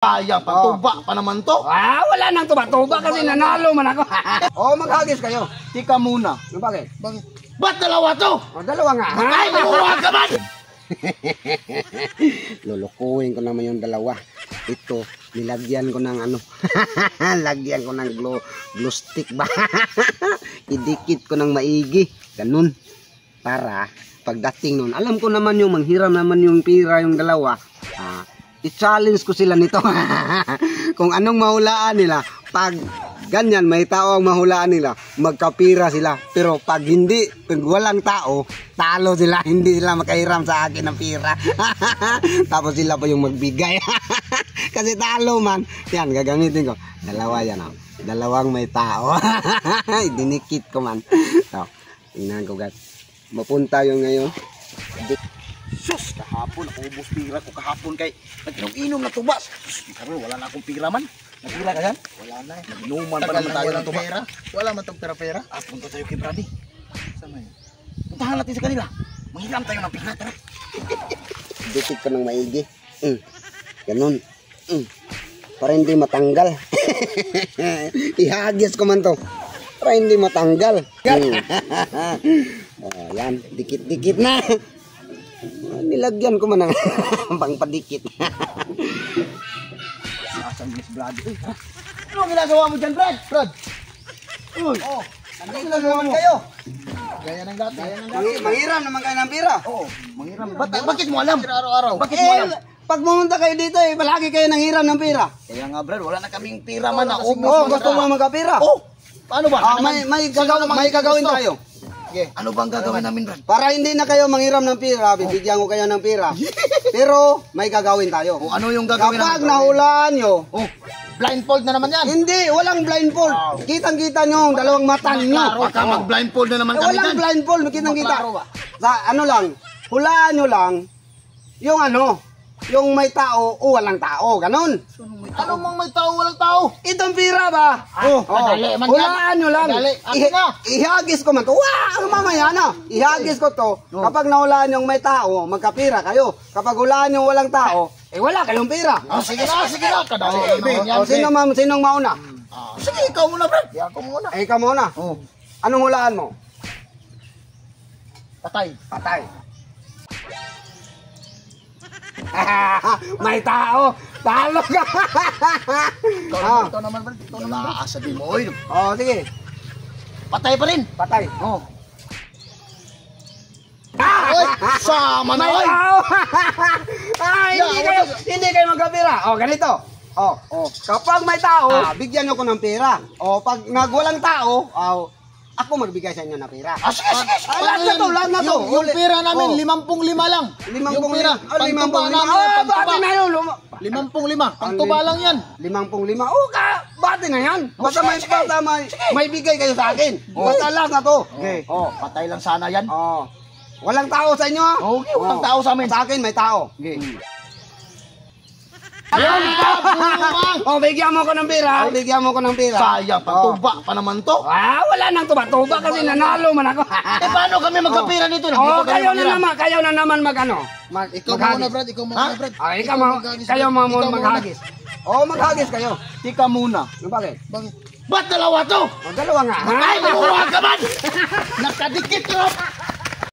Sayang, pagtuba pa naman to. Ah, wala nang tuba-tuba kasi nanalo man ako. Maghagis kayo. Tika muna. Bakit? Ba't dalawa to? Dalawa nga. Ay, makuha ka man! Lulukuhin ko naman yung dalawa. Ito, nilagyan ko ng lagyan ko ng glue stick ba? Idikit ko ng maigi. Ganun. Para pagdating nun, alam ko naman yung manghiram naman yung pira yung dalawa. I-challenge ko sila nito. Kung anong mahulaan nila, pag ganyan may tao ang mahulaan nila, magkapira sila. Pero pag hindi, pag walang tao, talo sila. Hindi sila makahiram sa akin ng pira. Tapos sila pa yung magbigay. Kasi talo man. Yan, gagamitin ko. Dalawa yan. Dalawang may tao. Dinikit ko man. So, tingnan ko guys. Mapunta yung ngayon. Sus, kahapon naubos pira ko kahapon kay nag-inom na tubas. Sus, karon wala na akong pira man. Nagpila ka yan? Wala na. Nag-inuman pa naman tayo ng tuba. Wala man tong pera-pera. Punta tayo kay Brady. Sama yun. Puntahan natin sa kanila. Manghiram tayo ng pira. Tara. Dikit ko ng maigi. Ganun. Para hindi matanggal. Ihagis ko man to. Para hindi matanggal. Yan, dikit-dikit na. Nilagyan ko man ng pangpadikit. Asan Miss Brad? Ano ginagawa mo dyan, Brad? Uy! Ano ginagawa mo? Kayo? Gaya ng dati. Manghiram naman kayo ng pira. Oo, manghiram. Bakit mo alam? Araw-araw. Bakit mo alam? Pag pumunta kayo dito, palagi kayo nanghiram ng pira. Kaya nga, Brad, wala na kaming pira man. Gusto mo magkapira? Paano ba? May gagawin tayo. Okay. Ano bang gagawin namin, Brad? Para hindi na kayo manghiram ng pira, bibigyan ko kayo ng pira. Pero may gagawin tayo. Ano yung gagawin namin? Kapag nahulaan nyo, blindfold na naman yan. Hindi, walang blindfold. Kitang-kita nyo ang dalawang mata nyo. Baka mag-blindfold na naman kami walang blindfold, kitang-kita. Hulaan nyo lang, yung may tao o walang tao, ganun. Ano mang may tao, walang tao? Itong pira ba? Hulaan nyo lang. Ihagis ko man to. Mamaya na. Ihagis ko to. Kapag nahulaan yung may tao, magkapira kayo. Kapag hulaan yung walang tao, wala kayong pira. Sige na. Kadali. Sinong mauna? Sige, ikaw muna, Brad. Ako muna. Ikaw muna. Anong hulaan mo? Patay. May tao. Talo ka. Ito naman, Brad. Ito naman. Sabi mo, oy. Sige. Patay pa rin. Patay. Sama na, may oy. tao. Hindi kayo magkapira. Ganito. Kapag may tao, bigyan nyo ko ng pera. Pag walang tao, ako magbigay sa inyo ng pera. Sige. Lahat na to. Yung pera namin, 55 lang. 55. Pangtuba namin. Bati na yun. 55. Pangtuba lang yan. 55. Bati na yan. Basta may bigay kayo sa akin. Basta lahat na to. Patay lang sana yan. Walang tao sa inyo. Okay, walang tao sa amin. Sa akin may tao. Bigyan mo ko ng pera. Sayang, pagtuba pa naman to. Wala nang tuba-tuba kasi nanalo man ako. Paano kami magkapira nito? Kayo na naman mag-ano. Ikaw muna, Brad. Kayo muna maghagis. Maghagis kayo. Tika muna. Bakit? Ba't dalawa to? Dalawa nga. Ay, makuha ka man! Nakadikit ko!